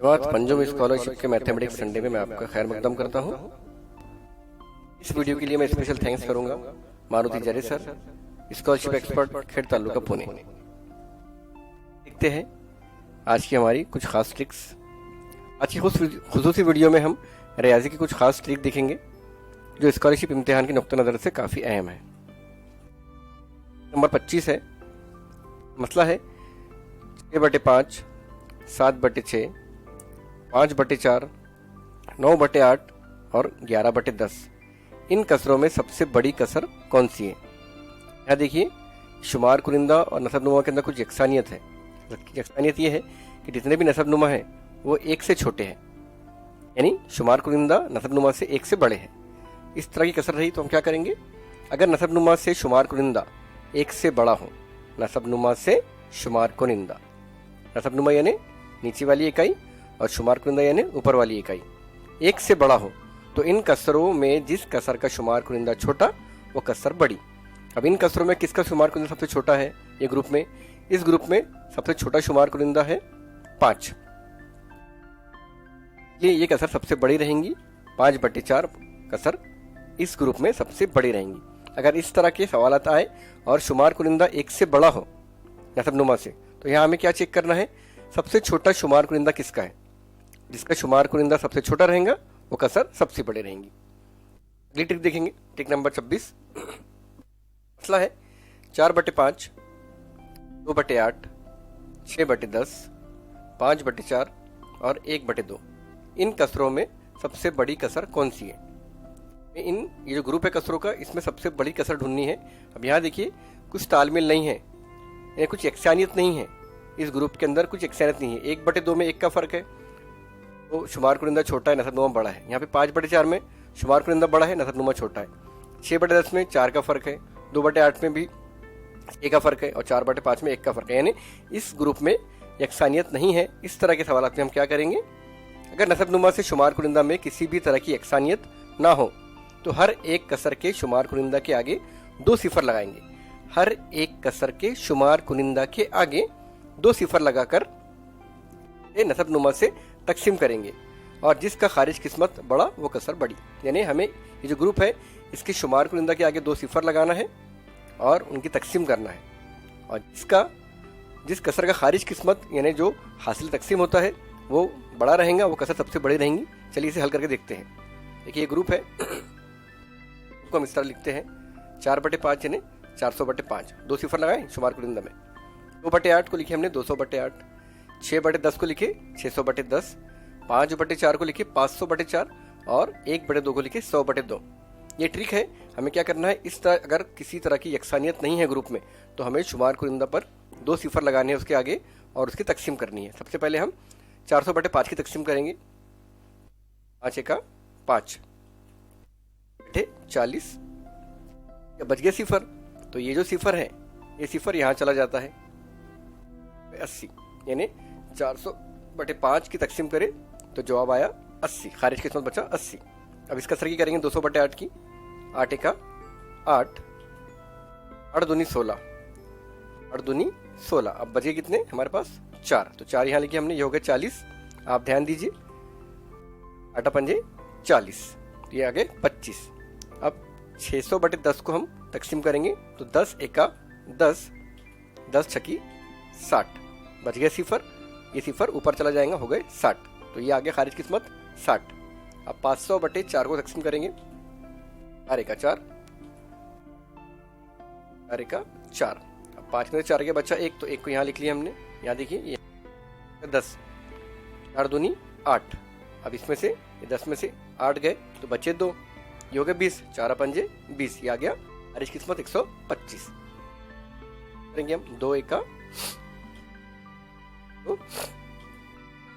धन्यवाद। पंजुम स्कॉलरशिप के mathematics Sunday में मैं आपका खैर मकदम करता हूँ। इस वीडियो के लिए मैं स्पेशल थैंक्स करूंगा मारुति जरे सर, स्कॉलरशिप एक्सपर्ट, खेड़ तालुका पुणे। देखते हैं आज की हमारी कुछ खास ट्रिक्स। आज की खुसूसी वीडियो में हम रियाजी की कुछ खास ट्रिक देखेंगे जो स्कॉलरशिप इम्तिहान के नुक्ता नज़र से काफ़ी अहम है। नंबर 25 है। मसला है 6/5, 7/6, 5/4, 9/8 और 11/10। इन कसरों में सबसे बड़ी कसर कौन सी है? यहाँ देखिए, शुमार कुरिंदा और नसबनुमा के अंदर कुछ यकसानियत है। यकसानियत ये है कि जितने भी नसबनुमा हैं वो एक से छोटे हैं, यानी शुमार कुरिंदा नसबनुमा से एक से बड़े हैं। इस तरह की कसर रही तो हम क्या करेंगे? अगर नसबनुमा से शुमार कुरिंदा एक से बड़ा हो, नसबनुमा से शुमार कुरिंदा, नसबनुमा यानी नीचे वाली इकाई और शुमार कुरिंदा यानी ऊपर वाली इकाई, एक से बड़ा हो, तो इन कसरों में जिस कसर का शुमार कुरिंदा छोटा वो कसर बड़ी। अब इन कसरों में किसका शुमार कुरिंदा सबसे छोटा है? ये ग्रुप में, इस ग्रुप में सबसे छोटा शुमार कुरिंदा है 5। ये कसर सबसे बड़ी रहेंगी। 5/4 कसर इस ग्रुप में सबसे बड़ी रहेंगी। अगर इस तरह के सवालात आए और शुमार कुरिंदा एक से बड़ा हो नसबनुमा से, तो यहाँ हमें क्या चेक करना है? सबसे छोटा शुमार कुरिंदा किसका है? जिसका शुमार कुरिंदा सबसे छोटा रहेगा वो कसर सबसे बड़े रहेंगी। अगली ट्रिक देखेंगे, ट्रिक नंबर 26। मसला है 4/5, 2/8, 6/10, 5/4 और 1/2। इन कसरों में सबसे बड़ी कसर कौन सी है? ये जो ग्रुप है कसरों का, इसमें सबसे बड़ी कसर ढूंढनी है। अब यहाँ देखिए, कुछ तालमेल नहीं है, यानी कुछ यकसानियत नहीं है। इस ग्रुप के अंदर कुछ यकसानियत नहीं है। 1/2 में 1 का फर्क है, तो शुमार कुरिंदा छोटा है, नसबनुमा बड़ा है। यहाँ पे 5/4 में शुमार कुरिंदा बड़ा है, नसबनुमा छोटा है। 6/10 में 4 का फर्क है, 2/8 में भी 1 का फर्क है और 4/5 में 1 का फर्क है, यानी इस ग्रुप में यकसानियत नहीं है। इस तरह के सवाल में हम क्या करेंगे? अगर नसबनुमा से शुमार कुरिंदा में किसी भी तरह की यकसानियत ना हो तो हर एक कसर के शुमार कुरिंदा के आगे 2 सिफर लगाएंगे। हर एक कसर के शुमार कुरिंदा के आगे 2 सिफर लगाकर नसबनुमा से तकसीम करेंगे और जिसका खारिज किस्मत बड़ा वो कसर बड़ी। यानी हमें ये जो ग्रुप है इसके शुमार कुरिंदा के आगे 2 सिफर लगाना है और उनकी तकसीम करना है, और जिस कसर का खारिज किस्मत यानी जो हासिल तकसीम होता है वो बड़ा रहेगा, वो कसर सबसे बड़ी रहेंगी। चलिए इसे हल करके देखते हैं। देखिए, ये ग्रुप है, इसको हम इस तरह लिखते हैं 4/5 यानी 400/5, 2 सिफर लगाए शुमार कुरिंदा में। 2/8 को लिखे हमने 200/8, 6/10 को लिखे 600/10, 5/4 को लिखे 500/4 और 1/2 को लिखे 100/2। ये ट्रिक है। हमें क्या करना है? इस तरह अगर किसी तरह की यकसानियत नहीं है ग्रुप में तो हमें शुमार कुरिंदा पर 2 सिफर लगाने हैं उसके आगे और उसकी तकसीम करनी है। सबसे पहले हम 400/5 की तकसीम करेंगे। 5 × 5 40। बच गए सिफर, तो ये जो सिफर है ये सिफर यहाँ चला जाता है 80, यानी 400/5 की तकसीम करें तो जवाब आया 80, खारिज किस्मत बचा 80। अब इस कसर की करेंगे 200/8 की। 8 × 8, 8 दूनी 16, 8 दूनी 16। अब बचे कितने हमारे पास? 4, तो 4 यहाँ लिखे हमने, ये हो गए 40। आप ध्यान दीजिए, 8 पंजे 40, ये आ गए 25। अब 600/10 को हम तकसीम करेंगे तो 10 × 10, 10 छकी 60, बच गए सिफर। ये सिफर ऊपर चला जाएगा, हो गए 60, तो ये आ गया खारिज किस्मत 60। अब 500/4 को तकसीम करेंगे। 4 × 4, 4 × 4। अब 5 में 4 के बच्चा 1, तो 1 को यहाँ लिख लिया हमने। यहाँ देखिए, ये 10, 4 दूनी 8। अब इसमें से 10 में से 8 गए तो बचे 2, ये हो गए 20। 4 पंजे 20, ये आ गया खारिज किस्मत 125। करेंगे हम 2 ×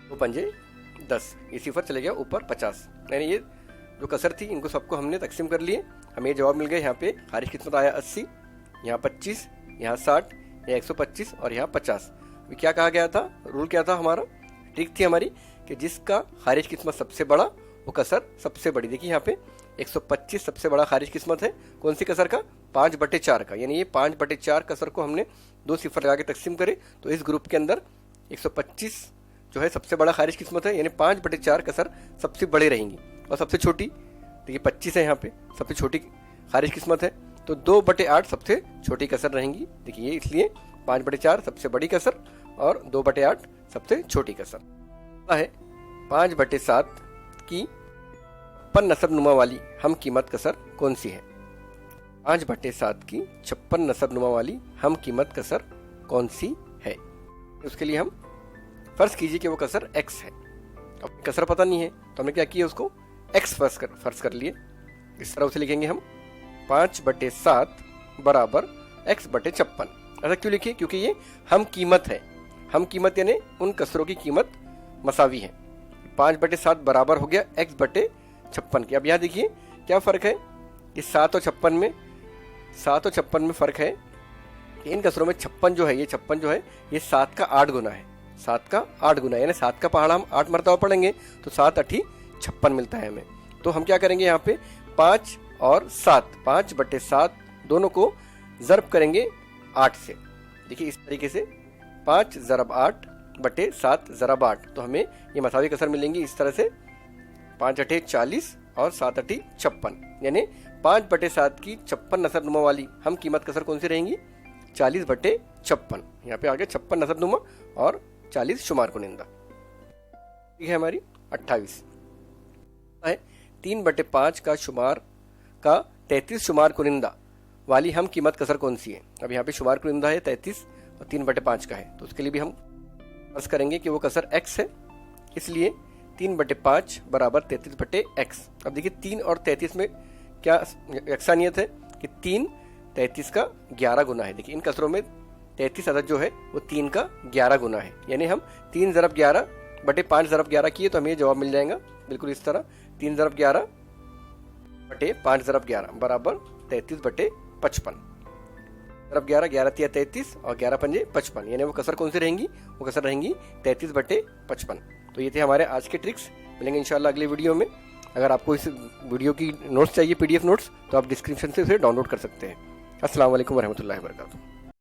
2 पंजे 10, ये सिफर चले गया ऊपर 50। यानी ये जो कसर थी इनको सबको हमने तकसीम कर लिए। हमें जवाब मिल गया। यहाँ पे खारिज किस्मत आया 80, यहाँ 25, यहाँ 60, यहाँ 125 और यहाँ 50। अभी क्या कहा गया था? रूल क्या था हमारा? ट्रिक थी हमारी कि जिसका खारिज किस्मत सबसे बड़ा वो कसर सबसे बड़ी। देखिए यहाँ पे 125 सबसे बड़ा खारिज किस्मत है। कौन सी कसर का? 5/4 का। यानी ये 5/4 कसर को हमने 2 सिफर लगा के तकसीम करे तो इस ग्रुप के अंदर 125 जो है सबसे बड़ा खारिज किस्मत है, यानी 5/4 कसर सबसे बड़ी रहेंगी। और सबसे छोटी देखिए 25 है, यहाँ पे सबसे छोटी खारिज किस्मत है, तो 2/8 सबसे छोटी कसर रहेंगी। देखिए इसलिए 5/4 सबसे बड़ी कसर और 2/8 सबसे छोटी कसर है। 5/7 की 56 नसबनुमा वाली हम कीमत कसर कौन सी है? 5/7 की 56 नसबनुमा वाली हम कीमत कसर कौन सी है? उसके लिए हम फर्ज कीजिए कि वो कसर x है। अब कसर पता नहीं है तो हमने क्या किया, उसको x फर्ज कर लिए। इस तरह उसे लिखेंगे हम 5/7 बराबर x/56। ऐसा क्यों लिखे? क्योंकि ये हम कीमत है। हम कीमत यानी उन कसरों की कीमत मसावी है। 5/7 बराबर हो गया x/56 की। अब यहाँ देखिए क्या फ़र्क है, ये 7 और 56 में फ़र्क है। इन कसरों में 56 जो है, ये 56 जो है ये 7 का 8 गुना है। 7 का 8 गुना यानी 7 का पहाड़ा हम 8 मरतबा पढ़ेंगे तो 7 8 56 मिलता है हमें। तो हम क्या करेंगे, यहाँ पे 5 और 7, 5/7 दोनों को ज़रब करेंगे 8 से। देखिए इस तरीके से 5 ज़रब 8/7 ज़रब 8, तो हमें ये मसावी कसर मिलेंगी इस तरह से 5 8 40 और 7 8 56, यानी 5/7 की 56 नसबनुमा वाली हम कीमत कसर कौन सी रहेंगी? 40/56। यहाँ पे आ गया 56 नसबनुमा और 40 शुमार कुनिंदा। ठीक है, हमारी 28 है 3/5 का शुमार का 33 शुमार कुनिंदा वाली हम कीमत कसर कौन सी है? अब यहाँ पे शुमार कुनिंदा है 33 और 3/5 का है, तो उसके लिए भी हम फर्ज करेंगे कि वो कसर x है, इसलिए 3/5 बराबर 33/x। अब देखिए 3 और 33 में क्या यकसानियत है कि 3 33 का 11 गुना है। देखिए इन कसरों में 33 अदद जो है वो 3 का 11 गुना है, यानी हम 3 ज़रब 11/5 ज़रब 11 किए तो हमें ये जवाब मिल जाएगा बिल्कुल इस तरह, 3 ज़रब 11/5 ज़रब 11 बराबर 33/55। ज़रब 11 11 तिया 33 और 11 पंजे 55, यानी वो कसर कौन सी रहेंगी? वो कसर रहेंगी 33/55। तो ये थे हमारे आज के ट्रिक्स। मिलेंगे इंशाल्लाह अगले वीडियो में। अगर आपको इस वीडियो की नोट्स चाहिए, PDF नोट्स, तो आप डिस्क्रिप्शन से उसे डाउनलोड कर सकते हैं। अस्सलाम वालेकुम वरहमतुल्लाहि वबरकातुहू।